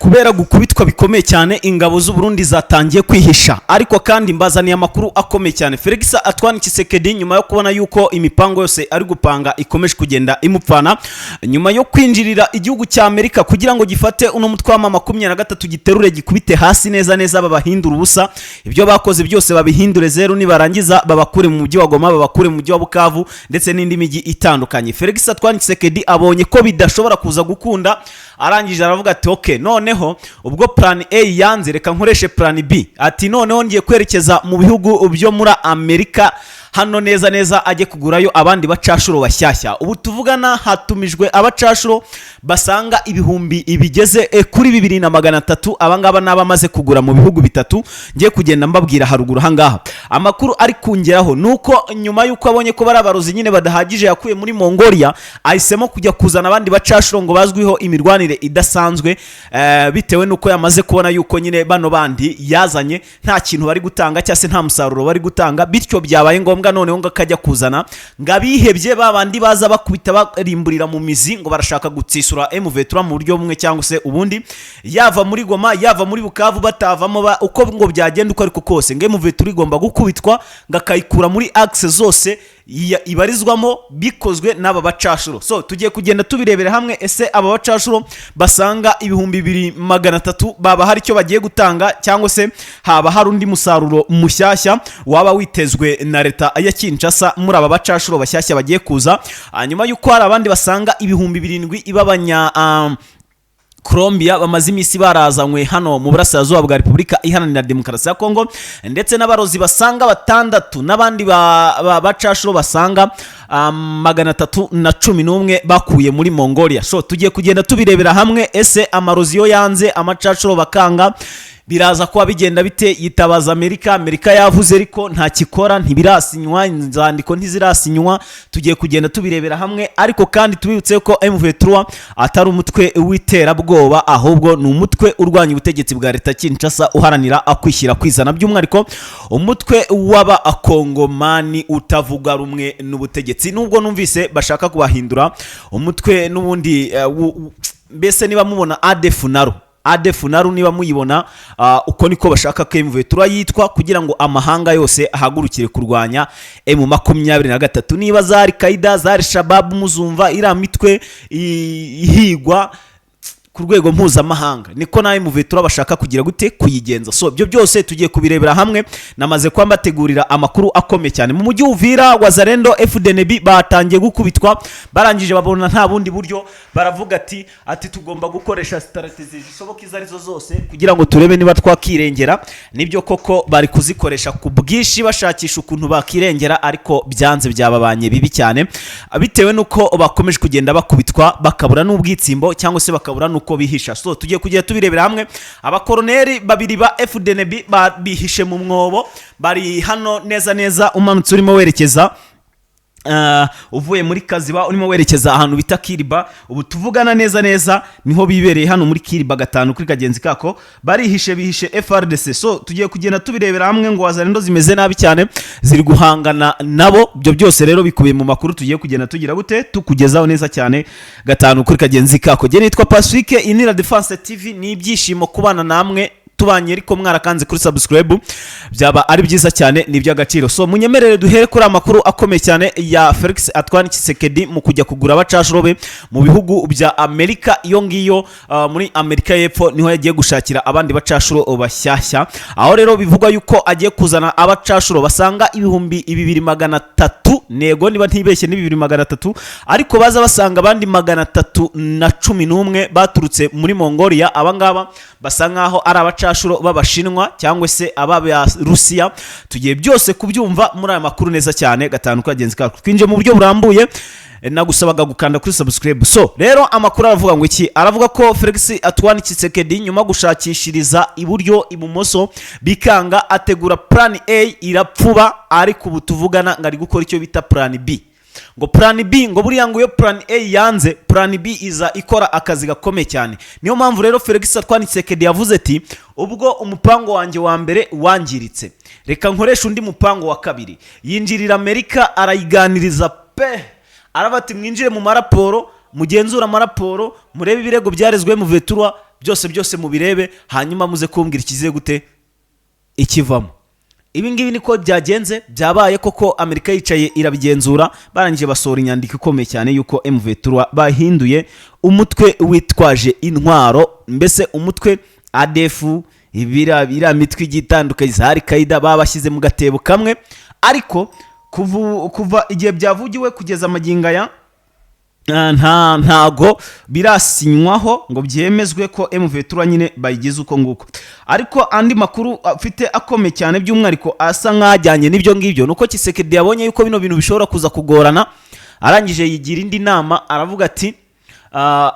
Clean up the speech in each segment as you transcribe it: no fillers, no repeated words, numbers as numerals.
kubera gukubitwa bikomeye cyane ingabo z'u Burundi zatangiye kwihisha, ariko kandi mbazaniye amakuru akomeye cyane. Felix Antoine Tshisekedi nyuma yo kubona yuko imipango yose ari gupanga ikomeje kugenda imupfana, nyuma yo kwinjirira igihugu cya Amerika kugira ngo gifate uno mutwe wa 23 giterure gikubite hasi neza neza, babahindura ubusa, ibyo bakoze byose babihindure zero, nibarangiza babakure mu mujyi wa Goma, babakure mu mujyi wa Bukavu ndetse n'indi miji itandukanye. Felix Antoine Tshisekedi abonye ko bidashobora kuza gukunda, arangije aravuga ati okay, noneho ubwo plan A yanze, reka nkoreshe plan B. Ati noneho ngiye kwerekeza mu bihugu byo muri Amerika, hano neza neza ajye kugurayo abandi bacashuro bashyashya. Ubu tuvugana hatumijwe abacashuro basanga ibihumbi ibigeze kuri 2300, abangaba nabamaze kugura mu bihugu bitatu, ngiye kugenda mbabwira haruguru hangaha. Amakuru ari kungeraho nuko nyuma yuko abonye ko barabarozi nyine badahagije yakuye muri Mongolia, ahisemo kujya kuzana abandi bacashuro ngo bazwiho imirwanire idasanzwe, bitewe nuko yamaze kubona yuko nyine bano bandi yazanye nta kintu bari gutanga cyangwa se nta musaruro bari gutanga, bityo byabaye ngombwa noneho ngo akajya kuzana ngabihebye babandi baza bakubita barimburira mu mizi ngo barashaka gutsisura M23 mu buryo bumwe cyangwa se ubundi, yava muri Goma yava muri Bukavu batavamo uko ngo byagenda uko ariko kose, ngo M23 igomba gukubitwa ngakayikura muri axe zose ibarizwamo bikozwe n'aba bacashuro. So tugiye kugenda tubirebera hamwe, ese aba bacashuro basanga ibihumbi 2300 baba hari icyo bagiye gutanga cyangwa se haba hari undi musaruro mushyashya waba witezwe na leta ya Kinshasa muri aba bacashuro bashyashya bagiye kuza, nyuma yuko hari abandi basanga ibihumbi 7 ibabanya Colombia bamaze imisi barazanywe hano mu burasirazuba bwa Repubulika Iharanira Demokarasi ya Kongo, ndetse n'abarozi basanga 6 n'abandi bacashuro basanga 311 bakuye muri Mongolia. So tugiye kugenda tubirebera hamwe, ese amarozi yo yanze amacashuro bakanga biraza kuba bigenda bite? Yitabaza Amerika yavuze ariko nta kikora, ntibirasinywa, inzandiko ntizirasinywa. Tugiye kugenda tubirebera hamwe, ariko kandi tubibutse ko M23 atari umutwe w'iterabwoba, ahubwo ni umutwe urwanya ubutegetsi bwa leta Kinshasa uharanira akwishyira kwizana, by'umwihariko umutwe w'aba akongomani utavuga rumwe n'ubutegetsi, nubwo numvise bashaka kubahindura umutwe n'ubundi mbese niba mubona ADF naru niba muyibona uko niko bashaka ko M23 yitwa, kugira ngo amahanga yose ahagurukire kurwanya M23. Niba zari Kaida zari Shabab muzumva ira mitwe ihigwa ku rwego mpuzamahanga, niko na M23 bashaka kugira gute kuyigenza. So byo byose tugiye kubirebera hamwe, namaze kwambategurira amakuru akomeye cyane. Mu mujyi Uvira Wazalendo FDNB batangiye gukubitwa, barangije babona nta bundi buryo, baravuga ati tugomba gukoresha strategy zishoboka izo arizo zose kugira ngo turebe niba twakirengera. Nibyo koko bari kuzikoresha ku bwishi bashakisha ukuntu bakirengera, ariko byanze byababanye bibi cyane, bitewe nuko bakomeje kugenda bakubitwa bakabura n'ubwitsimbo cyangwa se bakabura uko bihisha. So tugiye kujya tubirebera hamwe. Abakoroneri babiri ba FDNB bihishe mu mwobo, bari hano neza neza umanutse urimo werekeza uvuye muri Kaziba urimo werekeza ahantu bita Kiriba. Ubu tuvugana neza neza niho bibereye hano muri Kiriba 5 kuri kagenzi kako, bihishe FRDC. So tugiye kugenda tubirebera hamwe ngo Wazalendo zimeze nabi cyane, ziri guhangana nabo. Byo byose rero bikubiye mu makuru tugiye kugenda tugira gute tukugezaho neza cyane 5 kuri kagenzi kako. Je nitwa Pacifique, Inira Defense TV, ni ibyishimo kubana namwe tubanye, ariko mwarakanze kuri subscribe byaba ari byiza cyane, ni by'agaciro. So munyemerere duhere kuri amakuru akomeye cyane ya Felix Antoine Tshisekedi mu kujya kugura abacashurobe mu bihugu bya Amerika. Iyo ngiyo muri Amerika y'Epfo niho yagiye gushakira abandi bacashuro bashyashya, aho rero bivugwa yuko agiye kuzana abacashuro basanga ibihumbi 2300, nego niba ntibeshye ni 2300, ariko baza basanga abandi 311 baturutse muri Mongolia. Abangaba basa nkaho ari abacashuro b'Abashinwa cyangwa se aba Rusiya. Tugiye byose kubyumva muri aya makuru neza cyane 5 kagenzi kako. Twinje mu buryo burambuye, nagusabaga gukanda kuri subscribe. So rero amakuru aravuga ngo iki? Aravuga ko Felix Antoine Tshisekedi nyuma gushakishiriza iburyo ibumoso bikanga, ategura plan A irapfuba, ariko ubu tuvugana ngari gukora icyo bita plan B. Ngo plan B, ngo buriya ngo iyo plan A yanze, plan B iza ikora akazi gakomeye cyane. Niyo mpamvu rero Felix Antoine Tshisekedi yavuze ati ubwo umupango wanjye wa mbere wangiritse, reka nkoresha undi mupango wa kabiri. Yinjirira Amerika arayiganiriza arabati mwinjire mu maraporo, mugenzura amaraporo, murebe ibirego byarezwe mu vetura byose mubirebe hanyuma muze kumbwira ikiziye gute ikivamo. Ibi ngibi niko byagenze, byabaye koko Amerika yicaye irabigenzura, barangije basohora inyandiko ikomeye cyane yuko M23 bahinduye umutwe witwaje intwaro, mbese umutwe ADF ibira mitwe igitandukanye za Al-Qaeda babashyize mu gatebo kamwe, ariko kuva igihe byavugiwe kugeza maginga ya ntago birasinywaho ngo byemezwe ko M23 nyine bayigize uko nguko. Ariko andi makuru afite akomeye cyane by'umwariko asa nkajyanye n'ibyo ngibyo nuko Tshisekedi yabonye yuko bino bintu bishobora kuza kugorana, arangije yigira indi nama, aravuga ati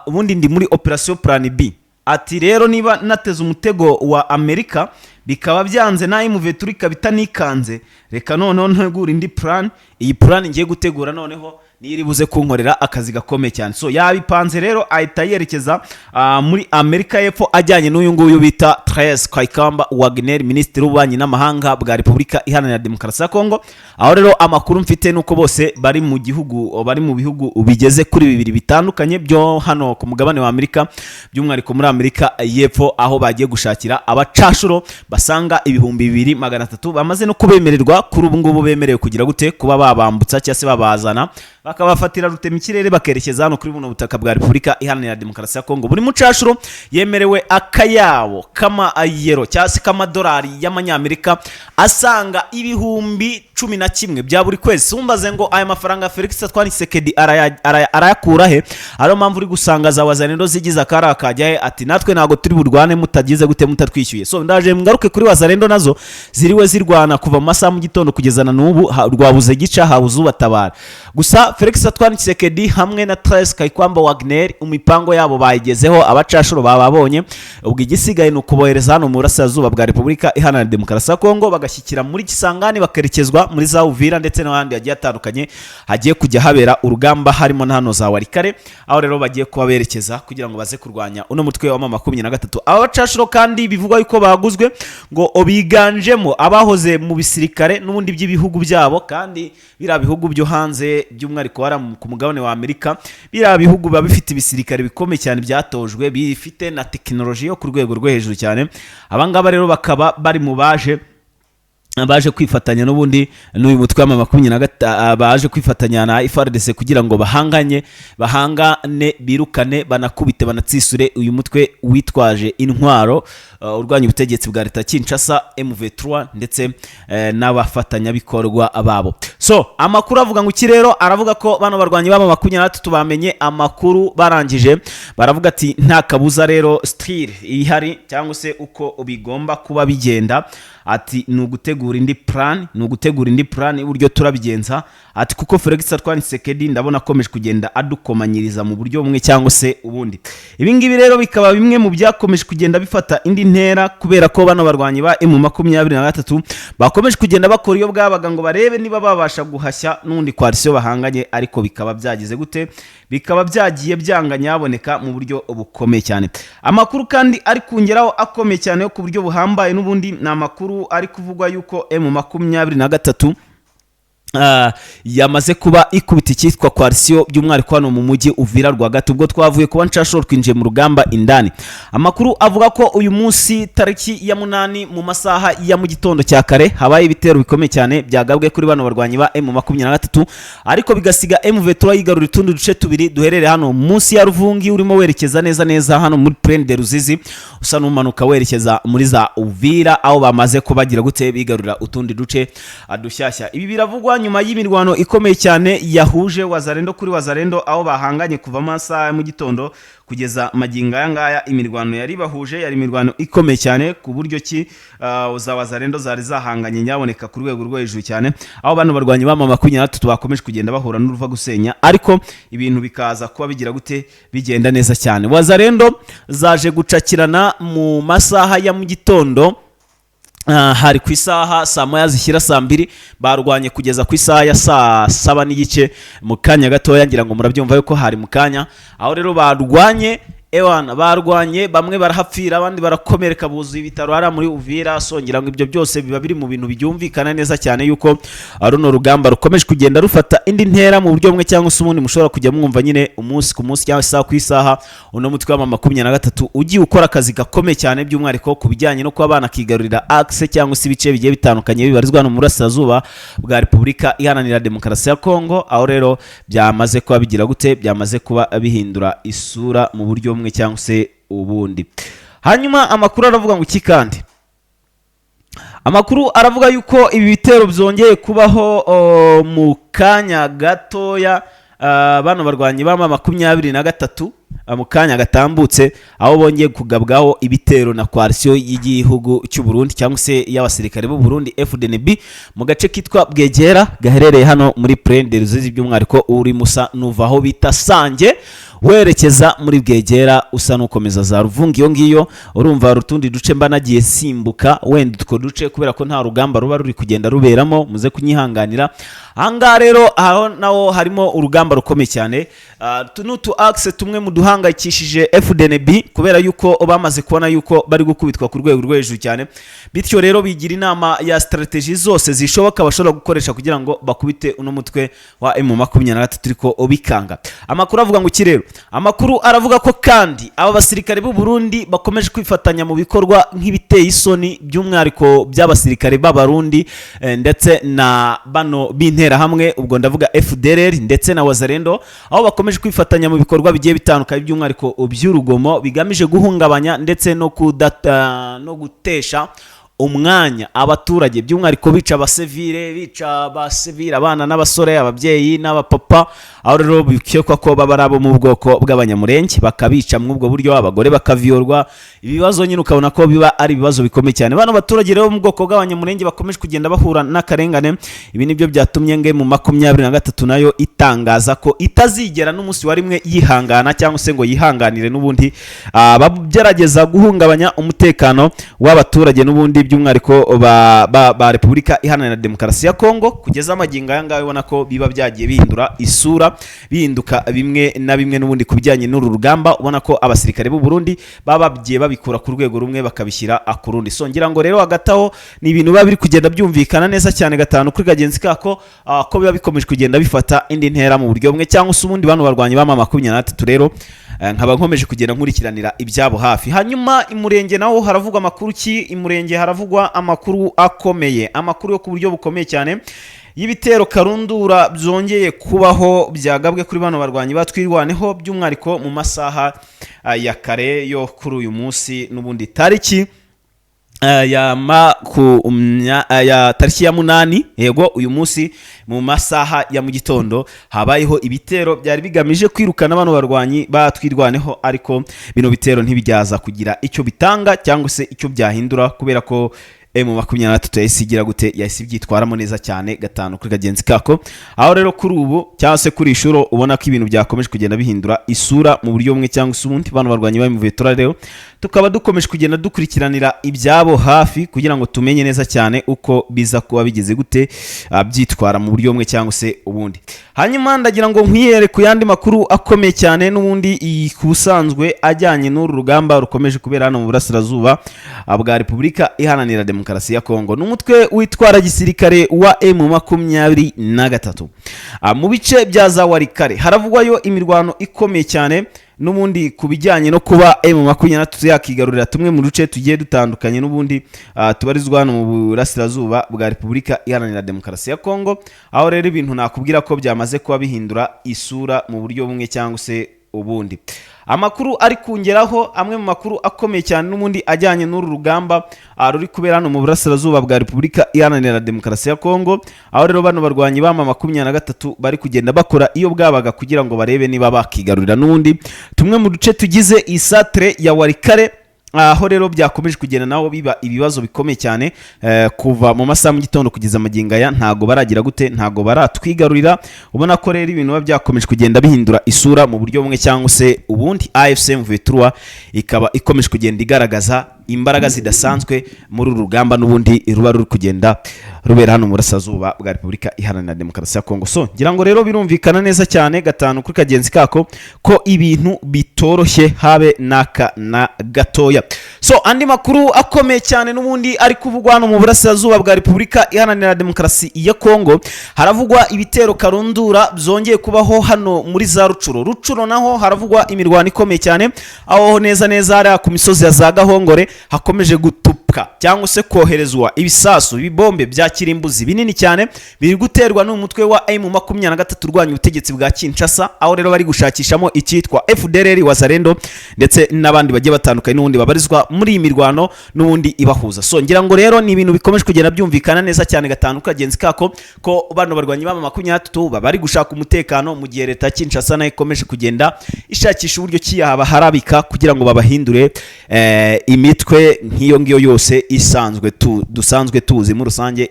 ubundi ndi muri operation plan B, ati rero niba nateze umutego wa Amerika bikaba byanze na M23 ikabita nikanze, reka noneho ntegura indi plan, iyi plan ngiye gutegura noneho niri buze kunkorera akazi gakomeye cyane. So yabipanze rero ahita yerekeza muri Amerika y'Epfo ajyanye n'uyu nguyu bita Tres Kaikamba Wagner, minisitiri w'ububanyi n'amahanga bwa Repubulika Iharanira Demokarasi ya Kongo. Aho rero amakuru mfite nuko bose bari mu bihugu bigeze kuri 2 bitandukanye byo hano ku mugabane wa Amerika, by'umwariko muri Amerika y'Epfo, aho bagiye gushakira abacashuro basanga 2300 bamaze no kubemererwa kuri ubu ngubu, bemerewe kugira gute kuba babambutsa cyase babazana bakabafatira rutema ikirere bakerekeza hano kuri buno butaka bwa Repubulika Iharanira Demokarasi ya Kongo. Buri mucashuro yemerewe akayabo kama ayero cyase kama dolari y'amanyamerika asanga 11,000 bya buri kwezi. Sumbaze ngo aya mafaranga Felix Antoine Tshisekedi arayakura he? Ariyo mpamvu uri gusanga za wazalendo zigize akara akajyahe ati natwe nago turi burwane mutagize gute mutatwishyuye. So ndaje ngaruke kuri wazalendo nazo ziriwe zirwana kuva mu masaha mu gitondo kugeza na n'ubu, rwabuze gica habuze ubatabara. Gusa Felix Antoine Tshisekedi hamwe na Tres Kaikamba Wagner umipango yabo bayigezeho, abacashuro bababonye, ubwo igisigaye no kubohereza hano mu burasirazuba bwa Repubulika Iharanira Demokarasi ya Kongo, bagashyikira muri Kisangani bakerekezwa muri za Uvira ndetse n'ahandi hagiye atandukanye hagiye kujya habera urugamba, harimo na hano za Warikare, aho rero bagiye kuba berekeza kugira ngo baze kurwanya uno mutwe wa 23. Aba bacashuro kandi bivugwa yuko baguzwe ngo obiganjemo abahoze mu bisirikare n'ubundi by'ibihugu byabo, kandi bira bihugu byo hanze by'umwariko wara ku mugabane wa Amerika, bira bihugu biba bifite ibisirikare bikomeye cyane byatojwe, bifite na tekinoloji yo ku rwego rwo hejuru cyane. Abangaba rero bakaba bari mu baje kwifatanya n'ubundi n'uyu mutwe wa 23, baje kwifatanya na FARDC kugira ngo bahangane birukane banakubite banatsisure uyu mutwe witwaje intwaro urwanya ubutegetsi bwa leta Kinshasa M23 ndetse n'abafatanya bikorwa ababo. So amakuru avuga ngo kirero aravuga ko bano barwanyi baba 23 bamenye amakuru barangije, baravuga ati nta kabuza rero still ihari cyangwa se uko bigomba kuba bigenda, ati nugutegura indi plan uburyo turabigenza, ati kuko Felix Antoine Tshisekedi ndabona akomeje kugenda adukomanyiriza mu buryo bumwe cyangwa se ubundi. Ibi ngibi rero bikaba bimwe mu byakomeje kugenda bifata indi ntera, kubera ko bano barwanyi ba M23 bakomeje kugenda bakora iyo bwabaga ngo barebe niba babasha guhashya n'undi coalition bahanganye, ariko bikaba byagize gute, bikaba byagiye byanganya yaboneka mu buryo bukomeye cyane. Amakuru kandi ari kungeraho akomeye cyane yo ku buryo buhambaye n'ubundi na makuru ari kuvugwa yuko M23 yamaze kuba ikubita cyitwa coalition by'umwariko hano mu mujyi Uvira rwagati. Ubwo twavuye kuba nshashoro twinjiye mu rugamba indani, amakuru avuga ko uyu munsi tariki ya 8 mu masaha ya mu gitondo cya kare habaye ibitero bikomeye cyane byagabwe kuri bano barwanyi ba M23, ariko bigasiga M23 yigarura utundi duce tubiri duherere hano munsi ya Ruvungi, urimo werekeza neza hano muri Plaine de Ruzizi, usa n'umanuka werekeza muri za Uvira, aho bamaze kubagira gute bigarura utundi duce adushyashya. Ibi biravugwa nyuma y'imirwano ikomeye cyane yahuje wazalendo kuri wazalendo, aho bahanganye kuva amasaha mu gitondo kugeza maginga yangaya. Imirwano yari bahuje yari imirwano ikomeye cyane ku buryo ki za wazalendo zari zahanganye nyaboneka ku rwego rwo hejuru cyane, aho bano barwanyi ba 23 bakomeje kugenda bahura n'uruva gusenya, ariko ibintu bikaza kuba bigira gute bigenda neza cyane. Wazalendo zaje gucakirana mu masaha ya mu gitondo, hari ku isaha saa moya zishyira saa 2 barwanye kugeza ku isaha ya saa 7 n'igice mu kanya gatoya, ngira ngo murabyumva yuko hari mu kanya, aho rero barwanye ewana barwanye, bamwe barahapfira abandi barakomereka, buzuye ibitaro hariya muri Uvira. Songera ngo ibyo byose biba biri mu bintu byumvikana neza cyane yuko runo rugamba rukomeje kugenda rufata indi ntera mu buryo bumwe cyangwa se ubundi. Mushobora kujya mwumva nyine umunsi ku munsi cyangwa isaha ku isaha uno mutwe wa 23 ugiye ukora akazi gakomeye cyane, by'umwihariko ku bijyanye no kuba abana kigarurira axe cyangwa se ibice bigiye bitandukanye bibarizwa no mu burasirazuba bwa Repubulika Iharanira Demokarasi ya Kongo. Aho rero byamaze kuba bigira gute, byamaze kuba bihindura isura mu buryo bumwe cyangwa se ubundi. Hanyuma amakuru aravuga ngo iki kandi, amakuru aravuga yuko ibi bitero byongeye kubaho mu kanya gatoya, bano barwanyi ba 23 mu kanya gatambutse, aho bongeye kugabwaho ibitero na coalition y'igihugu cy'u Burundi cyangwa se y'abasirikare b'u Burundi FDNB mu gace kitwa Bwegera gaherereye hano muri Plaine de Ruzizi, by'umwihariko uri musa nuvaho bita Sange werekeza muri Bwegera usa nukomeza za Ruvungi. Iyo ngiyo urumva rutundi duce mba nagiye simbuka, wenda utwo duce kubera ko nta rugamba ruba ruri kugenda ruberamo, muze kunyihanganira. Ahangaha rero aho naho harimo urugamba rukomeye cyane. Tunutu axe tumwe mu duhangayikishije FDNB kubera yuko bamaze kubona yuko bari gukubitwa ku rwego rwo hejuru cyane, bityo rero bigira inama ya strategy zose zishoboka bashobora gukoresha kugira ngo bakubite uno mutwe wa M23 turiko obikanga. Amakuru avuga ngo kirero, amakuru aravuga ko kandi aba basirikare b'u Burundi bakomeje kwifatanya mu bikorwa nk'ibiteye isoni, by'umwihariko by'abasirikare b'abarundi ndetse na bano bintera hamwe, ubwo ndavuga FDLR ndetse na Wazalendo, aho bakomeje kwifatanya mu bikorwa bigiye bitandukanye by'umwihariko by'urugomo bigamije guhungabanya ndetse no gutesha umwanya abaturage, by'umwihariko bica abasivile abana n'abasore, ababyeyi n'abapapa. Aho rero bikekwa ko baba arabo mu bwoko bw'abanyamurenge, bakabica mu ubwo buryo, abagore bakaviyorwa. Ibibazo nyine ukabona ko biba ari ibibazo bikomeye cyane. Bano baturage rero mu bwoko bw'abanyamurenge bakomeje kugenda bahura n'akarengane. Ibi nibyo byatumye nge mu 23 nayo itangaza ko itazigera n'umunsi wa rimwe yihangana cyangwa se ngo yihanganire n'ubundi bagerageza guhungabanya umutekano w'abaturage n'ubundi, by'umwihariko ba Repubulika Iharanira Demokarasi ya Kongo. Kugeza amagingo aya ngaho ubona ko biba byagiye bihindura isura, bihinduka bimwe na bimwe n'ubundi kubijyanye n'uru rugamba. Ubona ko abasirikare b'u Burundi baba bagiye babikura ku rwego rumwe bakabishyira ku rundi. Songera ngo rero hagataho ni ibintu biba biri kugenda byumvikana neza cyane gatanu kuri kagenzi kako, ko biba bikomeje kugenda bifata indi ntera mu buryo bumwe cyangwa se ubundi. Bano barwanyi ba 23 rero nkaba nkomeje kugenda nkurikiranira ibyabo hafi. Hanyuma imurenge naho haravugwa amakuru ki? Imurenge haravugwa amakuru akomeye, amakuru yo ku buryo bukomeye cyane y'ibitero karundura byongeye kubaho byagabwe kuri bano barwanyi batwirwaneho, by'umwihariko mu masaha ya kare yo kuri uyu munsi n'ubundi tariki ya tariki ya 8, yego uyu munsi mu masaha ya mu gitondo habayeho ibitero byari bigamije kwirukana bano barwanyi batwirwaneho, ariko bino bitero ntibijyaza kugira icyo bitanga cyangwa se icyo byahindura, kubera ko M23 yasigira gute, yahise byitwaramo neza cyane gatanu kuri kagenzi kako. Aho rero kuri ubu cyangwa se kuri ishuro ubona ko ibintu byakomeje kugenda bihindura isura mu buryo bumwe cyangwa se ubundi. Bano barwanyi bamuvetora rero tukaba dukomeje kugenda dukurikiranira ibyabo hafi kugira ngo tumenye neza cyane uko biza kuba bigeze gute byitwara mu buryo bumwe cyangwa se ubundi. Hanyuma ndagira ngo nkwiyere ku yandi makuru akomeye cyane n'ubundi kubusanzwe ajyanye n'uru rugamba rukomeje kubera hano mu burasirazuba bwa Repubulika Iharanira Demokarasi ya Kongo. N'umutwe witwara gisirikare wa M23 mu bice bya za Warikare haravugwayo imirwano ikomeye cyane n'ubundi kubijyanye no kuba M23 yakigarurira tumwe mu duce tugiye dutandukanye n'ubundi tubarizwa hano mu burasirazuba bwa Repubulika Iharanira Demokarasi ya Kongo. Aho rero ibintu nakubwira ko byamaze kuba bihindura isura mu buryo bumwe cyangwa se ubundi. Amakuru ari kungeraho amwe mu makuru akomeye cyane n'ubundi ajyanye n'uru rugamba ruri kubera hano mu burasirazuba bwa Repubulika Iharanira Demokarasi ya Kongo. Aho rero bano barwanyi ba 23 bari kugenda bakora iyo bwabaga kugira ngo barebe niba bakigarurira n'ubundi tumwe mu duce tugize isatre ya Warikare. Aho rero byakomeje kugenda naho biba ibibazo bikomeye cyane kuva mu masaha mu gitondo kugeza amagingo aya ntago baragira gute, ntago baratwigarurira. Ubona ko rero ibintu byakomeje kugenda bihindura isura mu buryo bumwe cyangwa se ubundi. AFC M23 ikaba ikomeje kugenda igaragaza imbaraga zidasanzwe muri uru rugamba n'ubundi ruba ruri kugenda rubera hano mu burasirazuba bwa Repubulika Iharanira Demokarasi ya Kongo. So ngira ngo rero birumvikana neza cyane gatanu kuri kagenzi kako ko ibintu bitoroshye habe naka na gatoya. So andi makuru akomeye cyane n'ubundi ari kuvugwa hano mu burasirazuba bwa Repubulika Iharanira Demokarasi ya Kongo, haravugwa ibitero karundura byongeye kubaho hano muri za Rucuro naho haravugwa imirwano ikomeye cyane, aho neza ari ku misozi ya za Gahongore hakomeje gutupka cyangwa se koherezwa ibisasu ibibombe bya kirimbuzi binini cyane biri guterwa n'umutwe wa M23 urwanya ubutegetsi bwa Kinshasa, aho rero bari gushakishamo icyitwa FDLR Wazalendo ndetse n'abandi bagiye batandukanye n'ubundi babarizwa muri iyi mirwano n'ubundi ibahuza. So ngira ngo rero ni ibintu bikomeje kugenda byumvikana neza cyane gatanu kagenzi kako ko bano barwanyi ba 23 bari gushaka umutekano mu gihe leta ya Kinshasa nayo ikomeje kugenda ishakisha uburyo kiyaba harabika kugira ngo babahindure imitwe nk'iyo ngiyo yose isanzwe dusanzwe tuzi muri rusange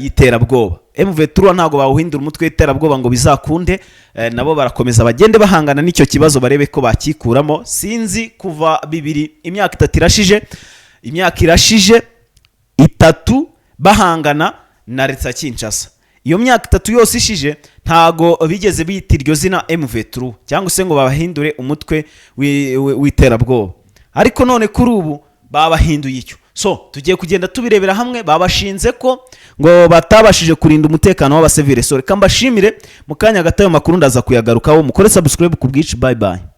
y'iterabwoba. M23 ntago bawuhindura umutwe w'iterabwoba ngo bizakunde, nabo barakomeza bagende bahangana n'icyo kibazo barebe ko bakikuramo. Sinzi kuva imyaka irashije itatu bahangana na leta Kinshasa. Iyo myaka 3 yose ishije ntago bigeze bita iryo zina M23 cyangwa se ngo babahindure umutwe w'iterabwoba, ariko none kuri ubu babahinduye icyo. So tugiye kugenda tubirebera hamwe, babashinze ko ngo batabashije kurinda umutekano w'abasivile. So reka mbashimire, mu kanya gato ayo makuru ndaza kuyagarukaho. Mukore subscribe ku bwici. Bye bye.